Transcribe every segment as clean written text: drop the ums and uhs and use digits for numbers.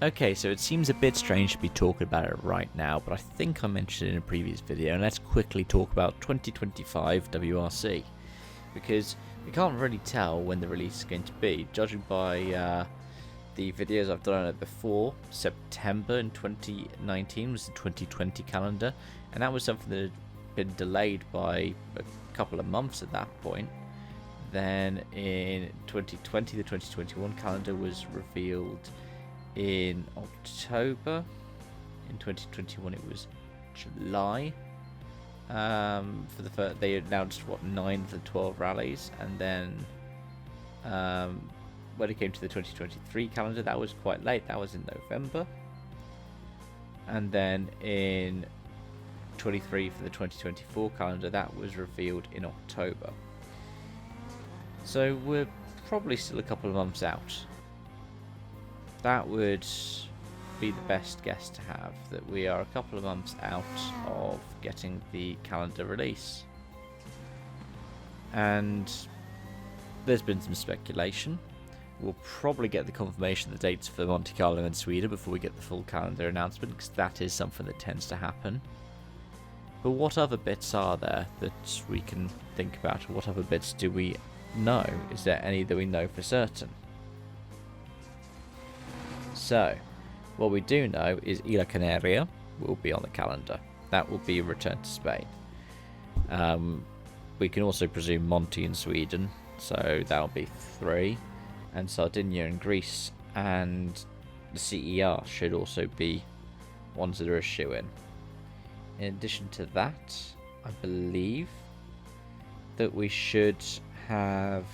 Okay, so it seems a bit strange to be talking about it right now, but I think I mentioned it in a previous video, and let's quickly talk about 2025 WRC, because we can't really tell when the release is going to be, judging by the videos I've done on it before. September in 2019 was the 2020 calendar, and that was something that had been delayed by a couple of months at that point. Then in 2020, the 2021 calendar was revealed in October. In 2021 it was July. For the first, they announced 9 of the 12 rallies, and then when it came to the 2023 calendar, that was quite late. That was in November. And then in 23 for the 2024 calendar, that was revealed in October. So we're probably still a couple of months out. That would be the best guess to have, that we are a couple of months out of getting the calendar release. And there's been some speculation. We'll probably get the confirmation of the dates for Monte Carlo and Sweden before we get the full calendar announcement, because that is something that tends to happen. But what other bits are there that we can think about? What other bits do we know? Is there any that we know for certain? So, what we do know is Isla Canaria will be on the calendar. That will be a return to Spain. We can also presume Monte in Sweden, so that'll be 3. And Sardinia in Greece, and the CER should also be ones that are a shoe-in. In addition to that, I believe that we should have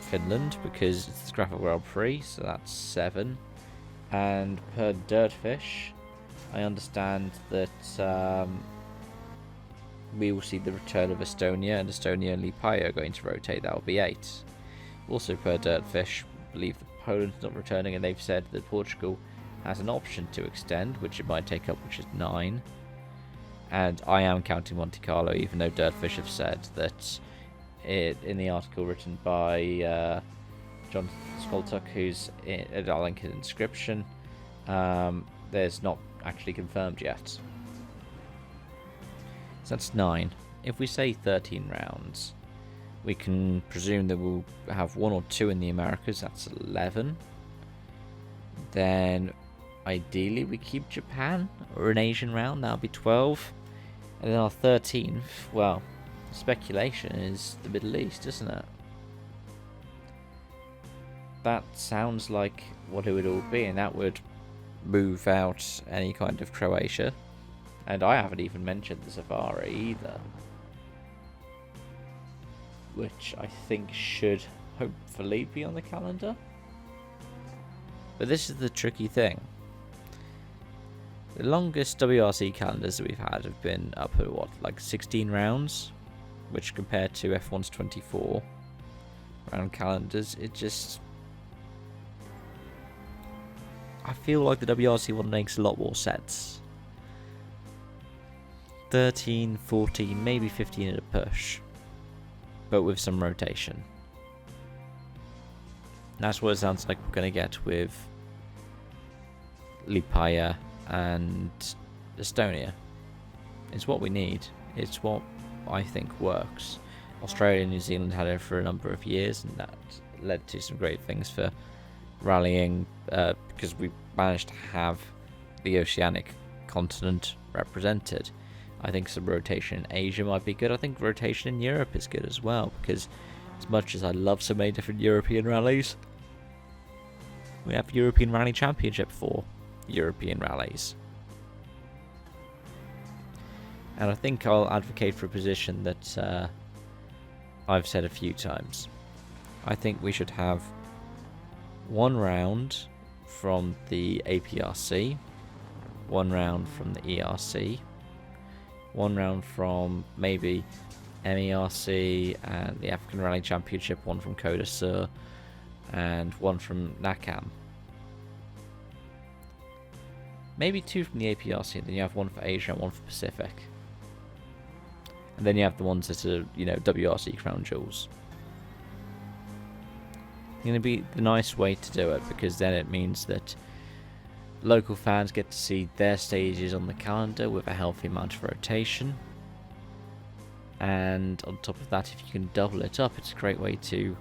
Finland, because it's the Graphic Grand Prix, so that's 7. And per Dirtfish, I understand that we will see the return of Estonia, and Estonia and Liepāja are going to rotate. That will be 8. Also per Dirtfish, I believe that Poland's not returning, and they've said that Portugal has an option to extend, which it might take up, which is 9. And I am counting Monte Carlo, even though Dirtfish have said that in the article written by John Skoltuk, who's I'll link in the description, there's not actually confirmed yet. So that's 9. If we say 13 rounds, we can presume that we'll have 1 or 2 in the Americas. That's 11. Then ideally we keep Japan or an Asian round. That'll be 12. And then our 13th, well, speculation is the Middle East, isn't it? That sounds like what it would all be, and that would move out any kind of Croatia. And I haven't even mentioned the Safari either, which I think should hopefully be on the calendar. But this is the tricky thing. The longest WRC calendars that we've had have been up at what, like 16 rounds, which compared to F1's 24 round calendars, it just, I feel like the WRC one makes a lot more sense. 13, 14, maybe 15 at a push, but with some rotation. And that's what it sounds like we're going to get with Liepāja and Estonia. It's what we need. It's what I think works. Australia and New Zealand had it for a number of years, and that led to some great things for rallying, because we managed to have the oceanic continent represented. I think some rotation in Asia might be good. I think rotation in Europe is good as well, because as much as I love so many different European rallies, we have European Rally Championship for European rallies. And I think I'll advocate for a position that I've said a few times. I think we should have 1 round from the APRC, 1 round from the ERC, 1 round from maybe MERC and the African Rally Championship, 1 from Côte d'Azur, and 1 from NACAM. Maybe 2 from the APRC, and then you have 1 for Asia and 1 for Pacific. And then you have the ones that are, WRC crown jewels. It's going to be the nice way to do it, because then it means that Local fans get to see their stages on the calendar with a healthy amount of rotation. And on top of that, if you can double it up, it's a great way to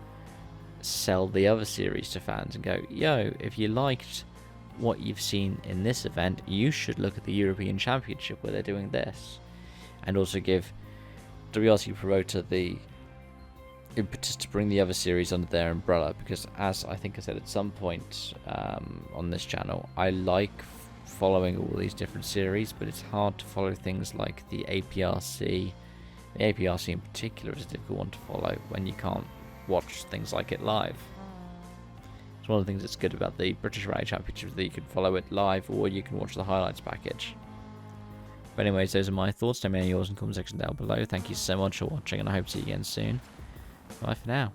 sell the other series to fans and go, yo, if you liked what you've seen in this event, you should look at the European Championship where they're doing this. And also give WRC promoter the impetus to bring the other series under their umbrella, because as I think I said at some point on this channel, I like following all these different series, but it's hard to follow things like the APRC. The APRC in particular is a difficult one to follow when you can't watch things like it live. It's one of the things that's good about the British Rally Championship, that you can follow it live or you can watch the highlights package. But anyways, those are my thoughts. Tell me yours in the comment section down below. Thank you so much for watching, and I hope to see you again soon. Bye for now.